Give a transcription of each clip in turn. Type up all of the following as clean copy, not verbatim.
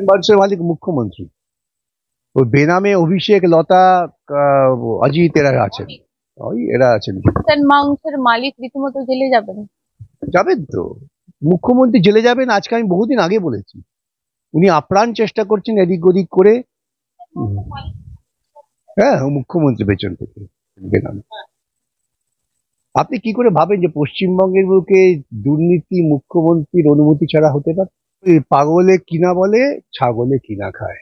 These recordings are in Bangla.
বার্ডসের মালিক মুখ্যমন্ত্রী। ওই বেনামে অভিষেক, লতা, অজিত এরা আছেন, ওই এরা আছেন। মাংসের মালিক রীতিমতো জেলে যাবেন। যাবেন তো, মুখ্যমন্ত্রী জেলে যাবেন আজকে আমি বহুদিন আগে বলেছি। উনি আপ্রাণ চেষ্টা করছেন এদিক ওদিক করে। হ্যাঁ, মুখ্যমন্ত্রী পেছন থেকে বেনামে। আপনি কি করে ভাবেন যে পশ্চিমবঙ্গের বুকে দুর্নীতি মুখ্যমন্ত্রীর অনুমতি ছাড়া হতে পারে? পাগলে কিনা বলে, ছাগলে কিনা খায়।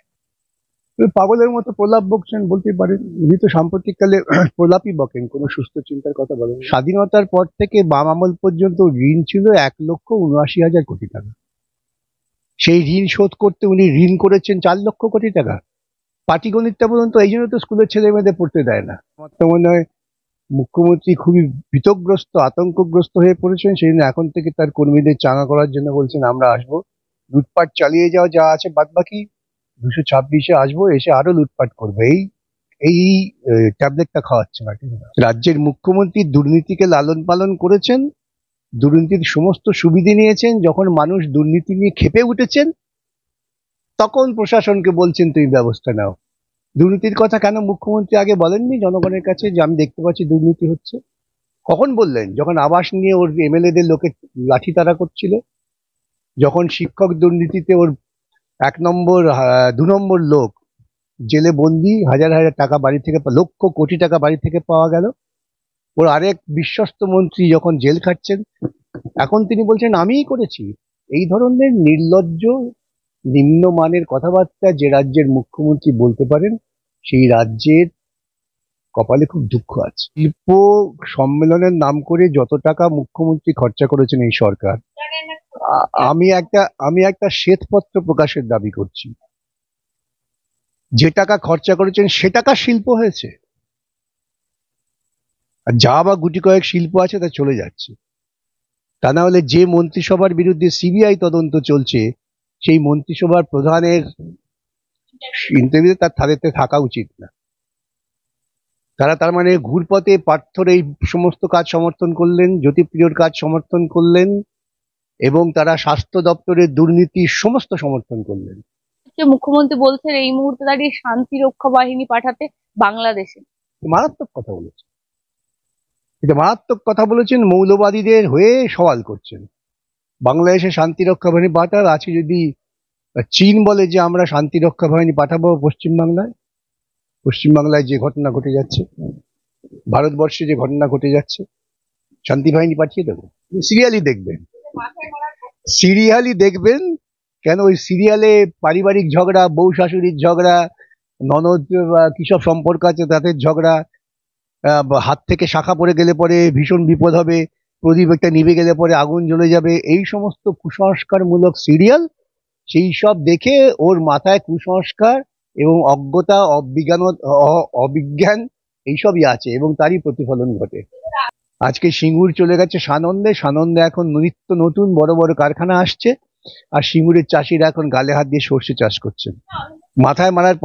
পাগলের মতো প্রলাপ বকছেন বলতে পারেন। উনি তো সাম্প্রতিককালে প্রলাপই বকেন, কোনো সুস্থ চিন্তার কথা বলেন। স্বাধীনতার পর থেকে বাম আমল পর্যন্ত ঋণ ছিল 1,79,000 কোটি টাকা। সেই ঋণ শোধ করতে উনি ঋণ করেছেন 4 লক্ষ কোটি টাকা। পাটিগণিতটা বলুন তো, এই জন্য তো স্কুলের ছেলে মেয়েদের পড়তে দেয় না। আমার তো মনে হয় মুখ্যমন্ত্রী খুবই ভীতগ্রস্ত, আতঙ্কগ্রস্ত হয়ে পড়েছেন। সেই জন্য এখন থেকে তার কর্মীদের চাঙা করার জন্য বলছেন আমরা আসবো, লুটপাট চালিয়ে যাও, যা আছে বাদ বাকি 226-এ আসবো, এসে আরো লুটপাট করবে। এই ট্যাবলেটটা খাওয়াচ্ছে না। রাজ্যের মুখ্যমন্ত্রী দুর্নীতিকে লালন পালন করেছেন, দুর্নীতির সমস্ত সুবিধে নিয়েছেন। যখন মানুষ দুর্নীতি নিয়ে ক্ষেপে উঠেছেন তখন প্রশাসনকে বলছেন তুমি ব্যবস্থা নাও। দুর্নীতির কথা কেন মুখ্যমন্ত্রী আগে বলেননি জনগণের কাছে যে আমি দেখতে পাচ্ছি দুর্নীতি হচ্ছে? কখন বললেন? যখন আবাস নিয়ে ওর এমএলএদের লোকে লাঠি তাড়া করছিল, যখন শিক্ষক দুর্নীতিতে ওর 1 নম্বর 2 নম্বর লোক জেলে বন্দি, হাজার হাজার টাকা বাড়ি থেকে, লক্ষ কোটি টাকা বাড়ি থেকে পাওয়া গেল। ওর আরেক বিশ্বস্ত মন্ত্রী যখন জেল খাটছেন, এখন তিনি বলছেন আমিই করেছি। এই ধরনের নির্লজ্জ নিম্নমানের কথাবার্তা যে রাজ্যের মুখ্যমন্ত্রী বলতে পারেন, সেই রাজ্যের কপালে খুব দুঃখ আছে। শিল্প সম্মেলনের নাম করে যত টাকা মুখ্যমন্ত্রী খরচা করেছেন এই সরকার, আমি একটা শ্বেতপত্র প্রকাশের দাবি করছি। যে টাকা খরচা করেছেন সে টাকা শিল্প হয়েছে, আর যা বা গুটি কয়েক শিল্প আছে তা চলে যাচ্ছে। তা না হলে যে মন্ত্রিসভার বিরুদ্ধে সিবিআই তদন্ত চলছে, সেই মন্ত্রিসভার প্রধানের ইন্টারভিউ তাদের থাকা উচিত না। তার মানে ঘুরপথে পার্থর এই সমস্ত কাজ সমর্থন করলেন, জ্যোতিপ্রিয়র কাজ সমর্থন করলেন, এবং তারা স্বাস্থ্য দপ্তরের দুর্নীতি সমস্ত সমর্থন করলেন। মুখ্যমন্ত্রী বলছেন এই মুহূর্তে দাঁড়িয়ে শান্তি রক্ষা বাহিনী পাঠাতে বাংলাদেশে। মারাত্মক কথা বলেছেন, এটা মারাত্মক কথা বলেছেন। মৌলবাদীদের হয়ে সওয়াল করছেন। বাংলাদেশে শান্তি রক্ষা বাহিনী পাঠার আছে যদি চীন বলে যে আমরা শান্তি রক্ষা বাহিনী পাঠাবো পশ্চিমবাংলায় যে ঘটনা ঘটে যাচ্ছে, ভারতবর্ষে যে ঘটনা ঘটে যাচ্ছে, শান্তি বাহিনী পাঠিয়ে দেবো। সিরিয়ালি দেখবেন কেন? ওই সিরিয়ালে পারিবারিক ঝগড়া, বউ শাশুড়ির ঝগড়া, ননদ কিসব সম্পর্ক আছে তাদের ঝগড়া, হাত থেকে শাখা পড়ে গেলে পরে ভীষণ বিপদ হবে, প্রদীপ একটা নিভে গেলে পরে আগুন জ্বলে যাবে, এই সমস্ত কুসংস্কারমূলক সিরিয়াল। সেই সব দেখে ওর মাথায় কুসংস্কার এবং অজ্ঞতা, অবিজ্ঞান এইসবই আছে, এবং তারই প্রতিফলন ঘটে। আজকে সিঙ্গুর চলে গেছে সানন্দে এখন নিত্য নতুন বড় বড় কারখানা আসছে, আর সিঙ্গুরের চাষিরা এখন গালে হাত দিয়ে সর্ষে চাষ করছেন। মাথায় মারার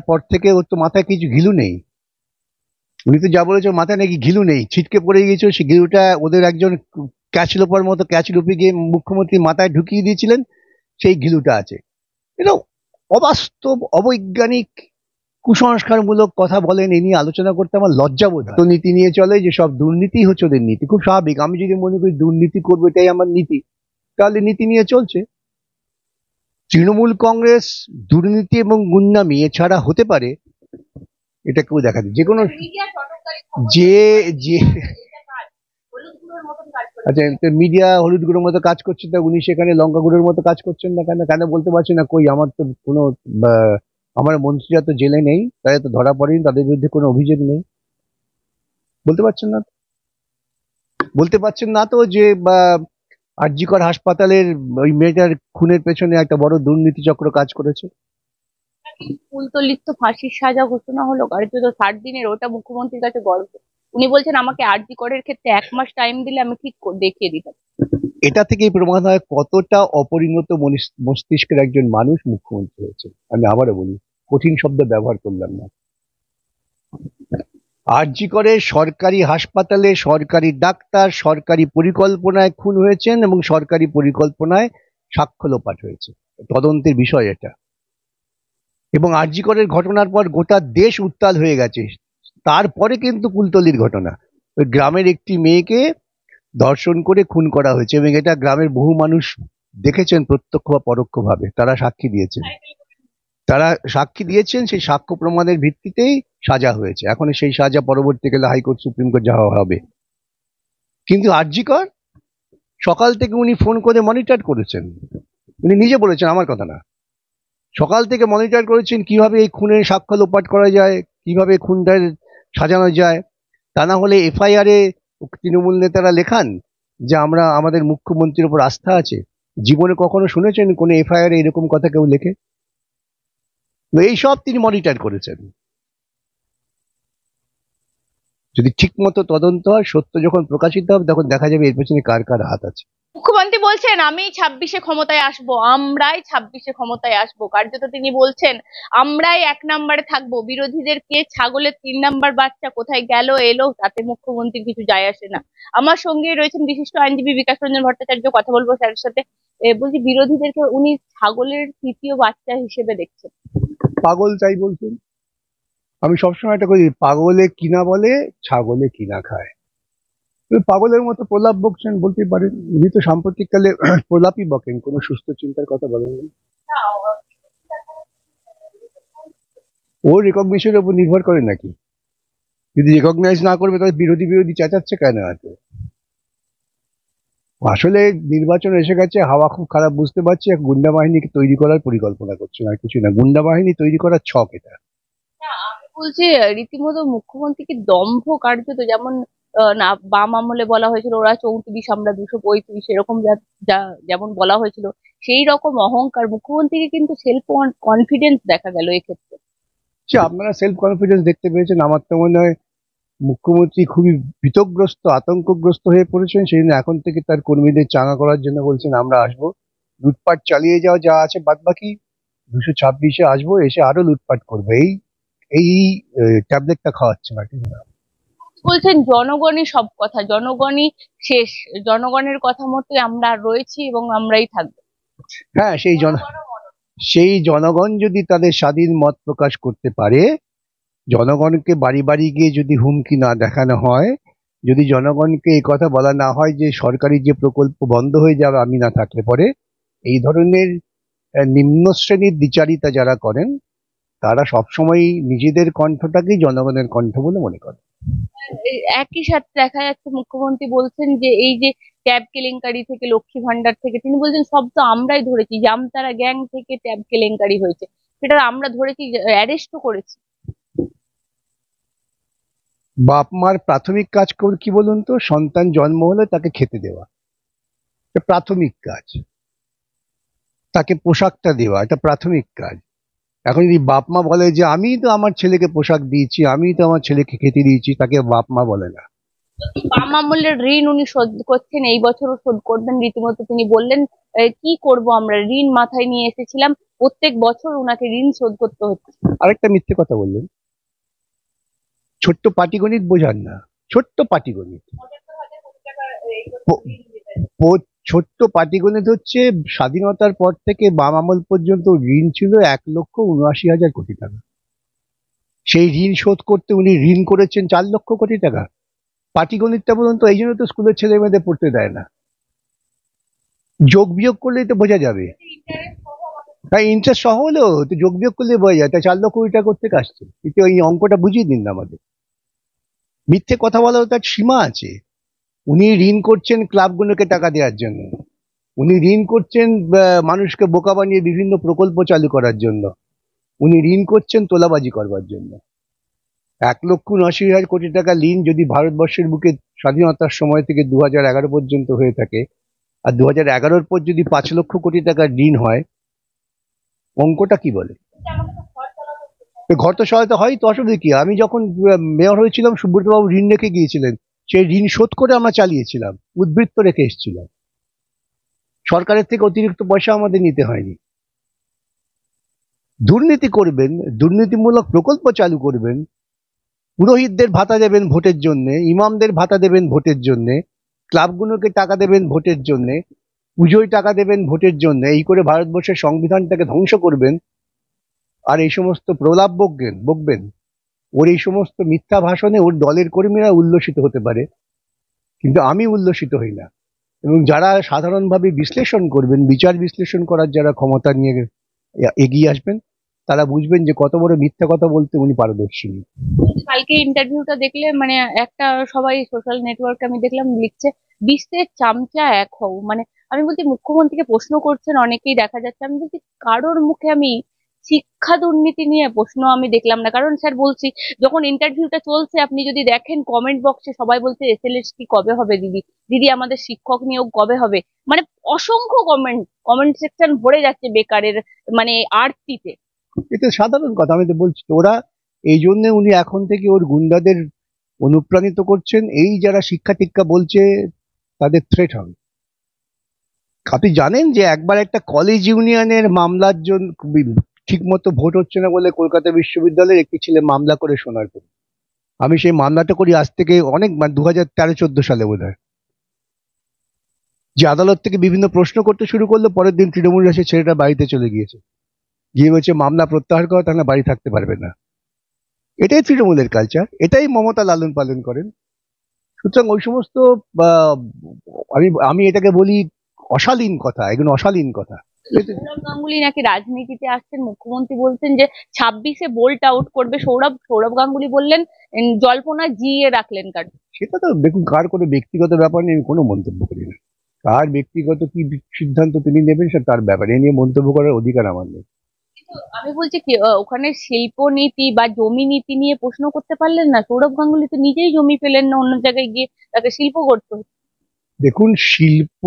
পর থেকে ওর তো মাথায় কিছু ঘিলু নেই। উনি তো যা বলেছে মাথায় নাকি ঘিলু নেই, ছিটকে পড়ে গিয়েছিল। সেই ঘিলুটা ওদের একজন ক্যাচলোপার মতো ক্যাচলুপি গিয়ে মুখ্যমন্ত্রী মাথায় ঢুকিয়ে দিয়েছিলেন, সেই ঘিলুটা আছে। এটা অবাস্তব, অবৈজ্ঞানিক, কুসংস্কারমূলক কথা বলেন। এই নিয়ে আলোচনা করতে আমার লজ্জা বোধ হয়। নীতি নিয়ে চলে যে সব দুর্নীতি হচ্ছে ওদের নীতি, খুব স্বাভাবিক। আমি যদি মনে করি দুর্নীতি করবো এটাই আমার নীতি, তাহলে নীতি নিয়ে চলছে। তৃণমূল কংগ্রেস দুর্নীতি এবং গুন্ডামি এছাড়া হতে পারে এটা কেউ দেখা যায়। যে কোনো আচ্ছা, মিডিয়া হলুদ গুঁড়োর মতো কাজ করছে, তা উনি সেখানে লঙ্কা গুঁড়োর মতো কাজ করছেন না কেন? কেন বলতে পারছেন না? কই আমার তো কোনো, আমার মন্ত্রীরা তো জেলে নেই, তারা তো ধরা পড়েনি, তাদের বিরুদ্ধে কোনো অভিযোগ নেই। বলতে পারছেন না তো যে আরজিকর হাসপাতালের ওই মেয়েটার খুনের পেছনে একটা বড় দুর্নীতি চক্র কাজ করেছে। কুলতলির তো ফাঁসির সাজা ঘোষণা হলো কার্যত 60 দিনের, ওটা মুখ্যমন্ত্রীর কাছে গর্ব। উনি বলছেন আমাকে আরজিকরের ক্ষেত্রে 1 মাস টাইম দিলে আমি ঠিক দেখিয়ে দিতাম। এটা থেকেই প্রমাণ হয় কতটা অপরিণত মস্তিষ্কের একজন মানুষ মুখ্যমন্ত্রী হয়েছে। আমি আবারও বলি, কঠিন শব্দ ব্যবহার করলাম না। আরজিকরে সরকারি হাসপাতালে সরকারি ডাক্তার সরকারি পরিকল্পনায় খুন হয়েছেন, এবং সরকারি পরিকল্পনায় সাক্ষ্য লোপাট হয়েছে। তদন্তের বিষয় এটা। এবং আরজি করের ঘটনার পর গোটা দেশ উত্তাল হয়ে গেছে। তারপরে কিন্তু কুলতলির ঘটনা, ওই গ্রামের একটি মেয়েকে ধর্ষণ করে খুন করা হয়েছে, এবং এটা গ্রামের বহু মানুষ দেখেছেন প্রত্যক্ষ বা পরোক্ষভাবে। তারা সাক্ষী দিয়েছেন, সেই সাক্ষ্য প্রমাণের ভিত্তিতেই সাজা হয়েছে। এখন সেই সাজা পরবর্তীকালে হাইকোর্ট, সুপ্রিম কোর্ট যাওয়া হবে। কিন্তু আরজি কর, সকাল থেকে উনি ফোন করে মনিটর করেছেন। উনি নিজে বলেছেন, আমার কথা না। সকাল থেকে মনিটর করেছেন কিভাবে এই খুনের সাক্ষ্য লোপাট করা যায়, কিভাবে খুনটার সাজানো যায়। তা না হলে এফআইআর এ তৃণমূল নেতারা লেখান যে আমরা, আমাদের মুখ্যমন্ত্রীর উপর আস্থা আছে। জীবনে কখনো শুনেছেন কোন এফআইআর এ এরকম কথা কেউ লেখে? তো এইসব তিনি মনিটর করেছেন। যদি ঠিক মতো তদন্ত হয়, সত্য যখন প্রকাশিত হবে, তখন দেখা যাবে এর পেছনে কার কার হাত আছে। মুখ্যমন্ত্রী বলছেন আমি 26-এ ক্ষমতায় আসবো, আমরাই 26-এ ক্ষমতায় আসবো। কার্যত তিনি বলছেন আমরাই 1 নম্বরে থাকবো, বিরোধীদের কে ছাগলের 3 নম্বর বাচ্চা কোথায় গেল এলো তাতে মুখ্যমন্ত্রীর কিছু যায় আসে না। আমার সঙ্গে রয়েছেন বিশিষ্ট আইনজীবী বিকাশ রঞ্জন ভট্টাচার্য, কথা বলবো স্যারের সাথে। বলছি, বিরোধীদেরকে উনি ছাগলের 3য় বাচ্চা হিসেবে দেখছেন। পাগল তাই বলছেন। আমি সবসময় এটা করি, পাগলে কিনা বলে, ছাগলে কিনা খায়। পাগলের মতো প্রলাপ বকছেন বলতে পারেন। উনি তো সাম্প্রতিককালে প্রলাপই বকেন, কোনো সুস্থ চিন্তার কথা বলেন না। ওর রেকগনিশনের উপর নির্ভর করে নাকি? যদি রেকগনাইজ না করবে তাহলে বিরোধী বিরোধী চেঁচাচ্ছে কেন এত? আসলে নির্বাচন এসে গেছে, হাওয়া খুব খারাপ বুঝতে পারছি। এক গুন্ডা বাহিনীকে তৈরি করার পরিকল্পনা করছে, আর কিছু না। গুন্ডা বাহিনী তৈরি করার ছক এটা। বলছে রীতিমতো মুখ্যমন্ত্রীকে দম্ভ কার্যত, যেমন না বাম আমলে বলা হয়েছিল ওরা 34, আমরা 235, এরকম যেমন বলা হয়েছিল, সেই রকম অহংকার মুখ্যমন্ত্রীকে কিন্তু সেলফ কনফিডেন্স দেখা গেল এক্ষেত্রে। আপনারা সেলফ কনফিডেন্স দেখতে পেয়েছেন? আমার তো মনে হয় মুখ্যমন্ত্রী খুবই ভীতগ্রস্ত, আতঙ্কগ্রস্ত হয়ে পড়েছেন। সেই জন্য এখন থেকে তার কর্মীদের চাঙা করার জন্য বলছেন আমরা আসবো, লুটপাট চালিয়ে যাও, যা আছে বাদ বাকি 226-এ আসবো, এসে আরো লুটপাট করবো। এই এই ট্যাবলেটটা খাওয়াচ্ছে না, ঠিক না? বলছেন জনগণই সব কথা, জনগণই শেষ, জনগণের কথা মতোই আমরা রয়েছি এবং আমরাই থাকবো। হ্যাঁ, সেই জনগণ যদি তাদের স্বাধীন মত প্রকাশ করতে পারে, জনগণকে বাড়ি বাড়ি গিয়ে যদি হুমকি না দেখানো হয়, যদি জনগণকে এই কথা বলা না হয় যে সরকারি যে প্রকল্প বন্ধ হয়ে যাবে আমি না থাকলে পরে, এই ধরনের নিম্ন শ্রেণীর দ্বিচারিতা যারা করেন, তারা সবসময় নিজেদের কণ্ঠটাকেই জনগণের কণ্ঠ বলে মনে করে। একই সাথে দেখা যাচ্ছে মুখ্যমন্ত্রী বলছেন যে এই যে ট্যাব কেলেঙ্কারি থেকে, লক্ষ্মী ভান্ডার থেকে, তিনি বলছেন সব তো আমরাই ধরেছি, জামতারা গ্যাং থেকে ট্যাব কেলেঙ্কারি হয়েছে, সেটা আমরা ধরেছি, অ্যারেস্টও করেছি। বাপ মার প্রাথমিক কাজ কি বলুন তো? সন্তান জন্ম হলে তাকে খেতে দেওয়া, এটা প্রাথমিক কাজ। তাকে পোশাকটা দেওয়া, এটা প্রাথমিক কাজ। এখন যদি বাপ মা বলে যে আমি তো আমার ছেলেকে পোশাক দিয়েছি, আমি তো আমার ছেলেকে খেতে দিয়েছি, তাকে বাপ মা বলে না। বাম আমলের ঋণ উনি শোধ করছেন, এই বছরও শোধ করবেন রীতিমতো। তিনি বললেন কি করব, আমরা ঋণ মাথায় নিয়ে এসেছিলাম, প্রত্যেক বছর উনাকে ঋণ শোধ করতে হচ্ছে। আরেকটা মিথ্যে কথা বললেন, ছোট্ট পাটিগণিত বোঝান না। ছোট্ট পাটিগণিত, ছোট্ট পাটিগণিত হচ্ছে স্বাধীনতার পর থেকে বাম আমল পর্যন্ত ঋণ ছিল 1,79,000 কোটি টাকা। সেই ঋণ শোধ করতে উনি ঋণ করেছেন 4 লক্ষ কোটি টাকা। পাটিগণিতটা বলুন তো, এই জন্য তো স্কুলের ছেলে মেয়েদের পড়তে দেয় না। যোগ বিয়োগ করলেই তো বোঝা যাবে। হ্যাঁ, ইন্টারেস্ট সহ হলেও তো যোগ বিয়োগ করলে বোঝা যায়। তা 4 লক্ষ কোটি টাকা করতে আসছে, কিন্তু এই অঙ্কটা বুঝিয়ে দিন না আমাদের। মিথ্যে কথা বলার তার সীমা আছে। উনি ঋণ করছেন ক্লাবগুলোকে টাকা দেওয়ার জন্য, উনি ঋণ করছেন মানুষকে বোকা বানিয়ে বিভিন্ন প্রকল্প চালু করার জন্য, উনি ঋণ করছেন তোলাবাজি করবার জন্য। 1,79,000 কোটি টাকা ঋণ যদি ভারতবর্ষের বুকে স্বাধীনতার সময় থেকে 2011 পর্যন্ত হয়ে থাকে, আর 2011-র পর যদি 5 লক্ষ কোটি টাকার ঋণ হয়, অঙ্কটা কি বলে? ঘর তো সহায়তা হয় তো, অসুবিধা কি? আমি যখন মেয়র হয়েছিলাম, সুব্রত বাবু ঋণ রেখে গিয়েছিলেন, সেই ঋণ শোধ করে আমরা চালিয়েছিলাম, উদ্বৃত্ত রেখে এসেছিলাম। সরকারের থেকে অতিরিক্ত পয়সা আমাদের নিতে হয়নি। দুর্নীতি করবেন, দুর্নীতিমূলক প্রকল্প চালু করবেন, পুরোহিতদের ভাতা দেবেন ভোটের জন্য, ইমামদের ভাতা দেবেন ভোটের জন্য, ক্লাবগুলোকে টাকা দেবেন ভোটের জন্য, পুজোয় টাকা দেবেন ভোটের জন্য, এই করে ভারতবর্ষের সংবিধানটাকে ধ্বংস করবেন, আর এই সমস্ত প্রলাপ বকবেন। ওর এই সমস্ত মিথ্যা ভাষণে ওর দলের কর্মীরা উল্লসিত হতে পারে, কিন্তু আমি উল্লসিত হই না। এবং যারা সাধারণভাবে বিশ্লেষণ করবেন, বিচার বিশ্লেষণ করার যারা ক্ষমতা নিয়ে এগিয়ে আসবেন, তারা বুঝবেন যে কত বড় মিথ্যা কথা বলতে উনি পারদর্শী। কালকে ইন্টারভিউটা দেখলে মানে একটা সবাই সোশ্যাল নেটওয়ার্কে আমি দেখলাম লিখছে, বিশ্বের চামচা এক হও। মানে আমি বলছি মুখ্যমন্ত্রীকে প্রশ্ন করছেন অনেকেই দেখা যাচ্ছে, আমি বলছি কারোর মুখে আমি শিক্ষা দুর্নীতি নিয়ে প্রশ্ন আমি দেখলাম না। কারণ স্যার বলছি, যখন ইন্টারভিউটা চলছে আপনি যদি দেখেন কমেন্ট বক্সে সবাই বলছে এসএলএসটি কবে হবে দিদি, দিদি আমাদের শিক্ষক নিয়োগ কবে হবে। মানে অসংখ্য কমেন্ট সেকশন ভরে যাচ্ছে বেকারের মানে আরতিতে। এটা সাধারণ কথা, আমি তো বলছি তো। ওরা এই জন্য উনি এখন থেকে ওর গুন্ডাদের অনুপ্রাণিত করছেন, এই যারা শিক্ষা টিক্ষা বলছে তাদের থ্রেট হবে। আপনি জানেন যে একবার একটা কলেজ ইউনিয়নের মামলার জন্য ঠিক মতো ভোট হচ্ছে না বলে কলকাতা বিশ্ববিদ্যালয়ের একটি ছেলে মামলা করে শোনার পর, আমি সেই মামলাটা করি আজ থেকে অনেক, মানে 2013-14 সালে বোধ হয়। যে আদালত থেকে বিভিন্ন প্রশ্ন করতে শুরু করলো, পরের দিন তৃণমূল এসে ছেলেটা বাড়িতে চলে গিয়েছে, গিয়ে বলছে মামলা প্রত্যাহার করা, তাহলে বাড়ি থাকতে পারবে না। এটাই তৃণমূলের কালচার, এটাই মমতা লালন পালন করেন। সুতরাং ওই সমস্ত আমি আমি এটাকে বলি অশালীন কথা, এগুলো অশালীন কথা। সৌরভ গাঙ্গুলি নাকি রাজনীতিতে আসছেন, মুখ্যমন্ত্রী বলছেন যে 26-এ বোল্ট আউট করবে। সৌরভ গাঙ্গুলি বললেন জল্পনা জিয়ে রাখলেন কার। সেটা তো দেখুন, কার কোনো ব্যক্তিগত ব্যাপার নিয়ে আমি কোনো মন্তব্য করি না। কার ব্যক্তিগত কি সিদ্ধান্ত তিনি নেবেন সে তার ব্যাপার, এ নিয়ে মন্তব্য করার অধিকার আমার নেই। আমি বলছি কি ওখানে শিল্পনীতি বা জমি নীতি নিয়ে প্রশ্ন করতে পারলেন না? সৌরভ গাঙ্গুলি তো নিজেই জমি পেলেন না, অন্য জায়গায় গিয়ে তাকে শিল্প করতে হচ্ছে। দেখুন, শিল্প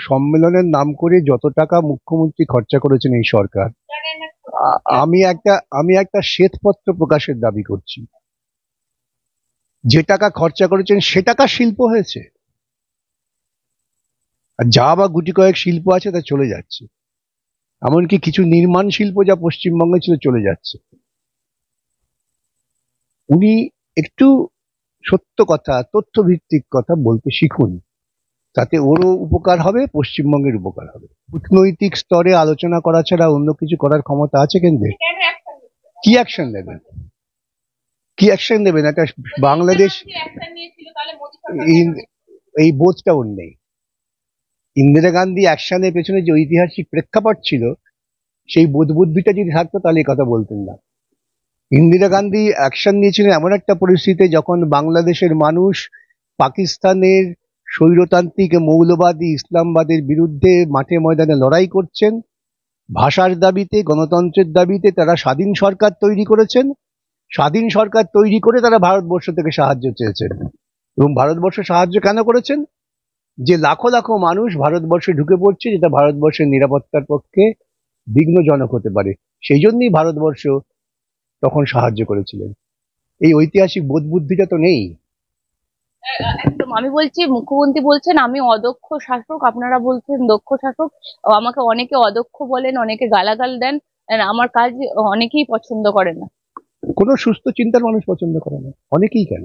সম্মেলনের নাম করে যত টাকা মুখ্যমন্ত্রী খরচা করেছেন এই সরকার, আমি একটা শ্বেতপত্র প্রকাশের দাবি করছি। যে টাকা খরচা করেছেন সে টাকা শিল্প হয়েছে, আর যা বা গুটি কয়েক শিল্প আছে তা চলে যাচ্ছে। এমনকি কিছু নির্মাণ শিল্প যা পশ্চিমবঙ্গে ছিল চলে যাচ্ছে। উনি একটু সত্য কথা, তথ্য ভিত্তিক কথা বলতে শিখুন, তাতে ওরও উপকার হবে, পশ্চিমবঙ্গের উপকার হবে। কূটনৈতিক স্তরে আলোচনা করা ছাড়া অন্য কিছু করার ক্ষমতা আছে কেন্দ্রের? কি অ্যাকশন নেবেন? কি অ্যাকশন নেবেন? একটা বাংলাদেশ, এই বোধটা ওর নেই। ইন্দিরা গান্ধী অ্যাকশনের পেছনে যে ঐতিহাসিক প্রেক্ষাপট ছিল, সেই বোধ বুদ্ধিটা যদি থাকতো তাহলে এই কথা বলতেন না। ইন্দিরা গান্ধী অ্যাকশন নিয়েছিলেন এমন একটা পরিস্থিতিতে যখন বাংলাদেশের মানুষ পাকিস্তানের স্বৈরতান্ত্রিক মৌলবাদী ইসলামবাদের বিরুদ্ধে মাঠে ময়দানে লড়াই করছেন। ভাষার দাবিতে, গণতন্ত্রের দাবিতে তারা স্বাধীন সরকার তৈরি করেছেন। স্বাধীন সরকার তৈরি করে তারা ভারতবর্ষ থেকে সাহায্য চেয়েছেন। এবং ভারতবর্ষ সাহায্য কেন করেছেন? যে লাখো লাখো মানুষ ভারতবর্ষে ঢুকে পড়ছে, যেটা ভারতবর্ষের নিরাপত্তার পক্ষে বিঘ্নজনক হতে পারে, সেই জন্যই ভারতবর্ষ তখন সাহায্য করেছিলেন। এই ঐতিহাসিক বোধ বুদ্ধিটা তো নেই। একদম। আমি বলছি মুখ্যমন্ত্রী বলছেন আমি অদক্ষ শাসক, আপনারা বলছেন দক্ষ শাসক। আমাকে অনেকে অদক্ষ বলেন, অনেকে গালাগাল দেন, আমার কাজ অনেকেই পছন্দ করে না। কোনো সুস্থ চিন্তার মানুষ পছন্দ করে না, অনেকেই কেন,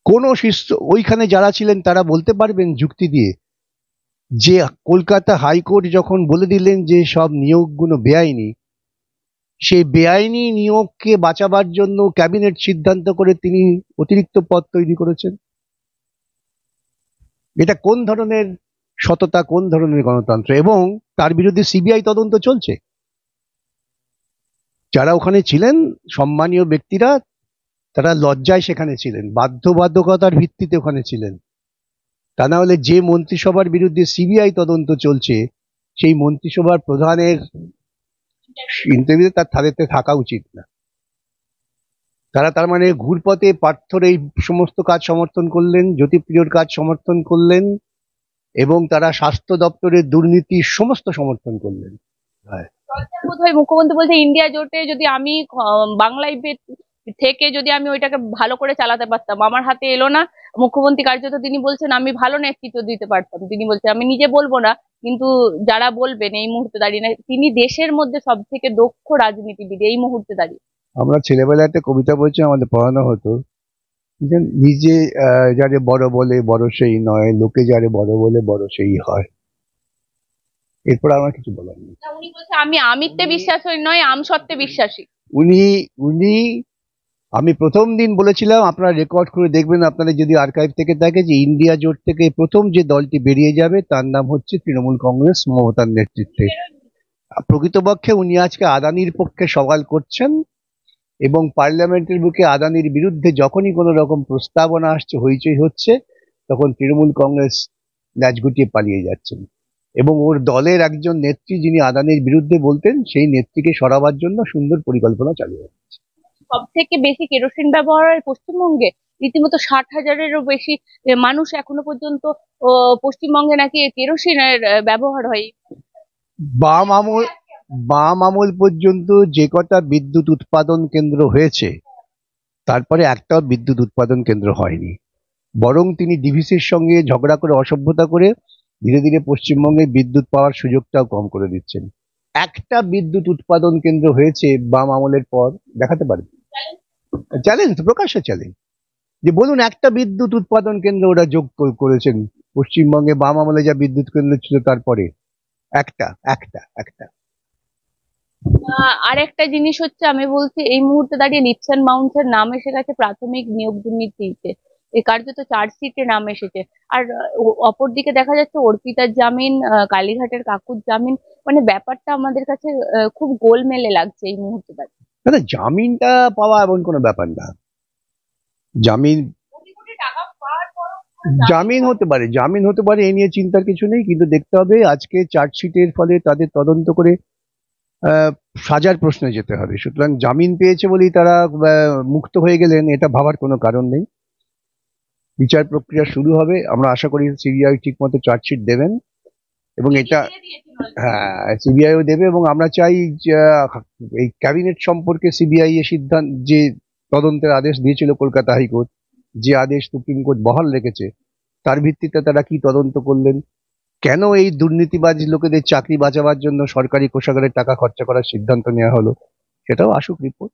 কোনো সুস্থ, ওইখানে যারা ছিলেন তারা বলতে পারবেন যুক্তি দিয়ে যে কলকাতা হাইকোর্ট যখন বলে দিলেন যে সব নিয়োগগুলো বেআইনি, সেই বেআইনি নিয়োগকে বাঁচাবার জন্য ক্যাবিনেট সিদ্ধান্ত করে তিনি অতিরিক্ত পদ তৈরি করেছেন। এটা কোন ধরনের সততা, কোন ধরনের গণতন্ত্র? এবং তার বিরুদ্ধে সিবিআই তদন্ত চলছে। যারা ওখানে ছিলেন সম্মানীয় ব্যক্তিরা, তারা লজ্জায় সেখানে ছিলেন, বাধ্যবাধকতার ভিত্তিতে ওখানে ছিলেন। তা না হলে যে মন্ত্রিসভার বিরুদ্ধে সিবিআই তদন্ত চলছে, সেই মন্ত্রিসভার প্রধানের ইন্টারভিউতে তার তাদেরতে থাকা উচিত না। তারা তার মানে ঘুরপথে পার্থর এই সমস্ত কাজ সমর্থন করলেন, জ্যোতিপ্রিয়র কাজ সমর্থন করলেন, এবং তারা স্বাস্থ্য দপ্তরের দুর্নীতি সমস্ত সমর্থন করলেন। বোধহয় মুখ্যমন্ত্রী বলছে ইন্ডিয়া জোটে যদি আমি বাংলায় থেকে যদি আমি ওইটাকে ভালো করে চালাতে পারতাম, আমার হাতে এলো না। মুখ্যমন্ত্রী কার্যত তিনি বলছেন আমি ভালো নেতৃত্ব দিতে পারতাম। তিনি বলছেন আমি নিজে বলবো না, কিন্তু যারা বলবেন এই মুহূর্তে দাঁড়িয়ে না, তিনি দেশের মধ্যে সব থেকে দক্ষ রাজনীতিবিদ এই মুহূর্তে দাঁড়িয়ে। আমরা ছেলেবেলায় একটা কবিতা বলছি, আমাদের পড়ানো হতো, নিজে যারে বড় বলে বড় সেই নয়, লোকে যারে বড় বলে বড় সেই হয়। এরপর আমার কিছু বলার নেই। উনি বলছে আমি আমিত্বে বিশ্বাসী নয়, আমসত্ত্বে বিশ্বাসী। উনি উনি আমি প্রথম দিন বলেছিলাম, আপনারা রেকর্ড করে দেখবেন, আপনাদের যদি আর্কাইভ থেকে থাকে, যে ইন্ডিয়া জোট থেকে প্রথম যে দলটি বেরিয়ে যাবে তার নাম হচ্ছে তৃণমূল কংগ্রেস, মমতার নেতৃত্বে। প্রকৃতপক্ষে উনি আজকে আদানির পক্ষে সওয়াল করছেন এবং পার্লামেন্টের বুকে আদানির বিরুদ্ধে যখনই কোনো রকম প্রস্তাবনা আসছে, হইচই হচ্ছে, তখন তৃণমূল কংগ্রেস ল্যাজ গুটিয়ে পালিয়ে যাচ্ছেন এবং ওর দলের একজন নেত্রী যিনি আদানির বিরুদ্ধে বলতেন, সেই নেত্রীকে সরাবার জন্য সুন্দর পরিকল্পনা চালু হয়। সব থেকে বেশি কেরোসিন ব্যবহার হয় পশ্চিমবঙ্গে, রীতিমতো 60,000-এরও বেশি মানুষ এখনো পর্যন্ত পশ্চিমবঙ্গে নাকি কেরোসিনের ব্যবহার হয়। বাম আমল বাম আমল পর্যন্ত যে কটা বিদ্যুৎ উৎপাদন কেন্দ্র হয়েছে, তারপরে একটাও বিদ্যুৎ উৎপাদন কেন্দ্র হয়নি। বরং তিনি ডিভিসির সঙ্গে ঝগড়া করে, অসভ্যতা করে ধীরে ধীরে পশ্চিমবঙ্গে বিদ্যুৎ পাওয়ার সুযোগটাও কম করে দিচ্ছেন। একটা বিদ্যুৎ উৎপাদন কেন্দ্র হয়েছে বাম আমলের পর, দেখাতে পারবে? চ্যালেঞ্জ, প্রকাশ্য চ্যালেঞ্জ, যে বলুন একটা বিদ্যুৎ উৎপাদন কেন্দ্র ওরা যোগ করেছেন পশ্চিমবঙ্গে বাম আমলে যা বিদ্যুৎ কেন্দ্র ছিল তারপরে। একটা একটা একটা আর একটা জিনিস হচ্ছে, আমি বলছি এই মুহূর্তে দাঁড়িয়ে লিপস অ্যান্ড মাউন্টস এর নাম এসে গেছে প্রাথমিক নিয়োগ দুর্নীতিতে, এই কার্যত চার্জশিটে নাম এসেছে। আর অপরদিকে দেখা যাচ্ছে অর্পিতার জামিন, কালীঘাটের কাকুর জামিন, মানে ব্যাপারটা আমাদের কাছে খুব গোলমেলে লাগছে এই মুহূর্তে দাঁড়িয়ে। না, জামিনটা পাওয়া এমন কোনো ব্যাপার না। জামিন কোটি কোটি টাকা পাওয়ার পরও জামিন হতে পারে, জামিন হতে পারে, এ নিয়ে চিন্তার কিছু নেই, কিন্তু দেখতে হবে আজকে চার্জশিটের ফলে তাদের তদন্ত করে সাজার প্রশ্নে যেতে হবে। সুতরাং জামিন পেয়েছে বলেই তারা মুক্ত হয়ে গেলেন, এটা ভাবার কোনো কারণ নেই। বিচার প্রক্রিয়া শুরু হবে, আমরা আশা করি সিবিআই ঠিক মতো চার্জশিট দেবেন এবং এটা, হ্যাঁ, সিবিআইও দেবে। এবং আমরা চাই যে এই ক্যাবিনেট সম্পর্কে সিবিআই এর সিদ্ধান্ত, যে তদন্তের আদেশ দিয়েছিল কলকাতা হাইকোর্ট, যে আদেশ সুপ্রিম কোর্ট বহাল রেখেছে, তার ভিত্তিতে তারা কি তদন্ত করলেন, কেন এই দুর্নীতিবাজ লোকেদের চাকরি বাঁচাবার জন্য সরকারি কোষাগারে টাকা খরচা করার সিদ্ধান্ত নেওয়া হলো, সেটাও আসুক রিপোর্ট।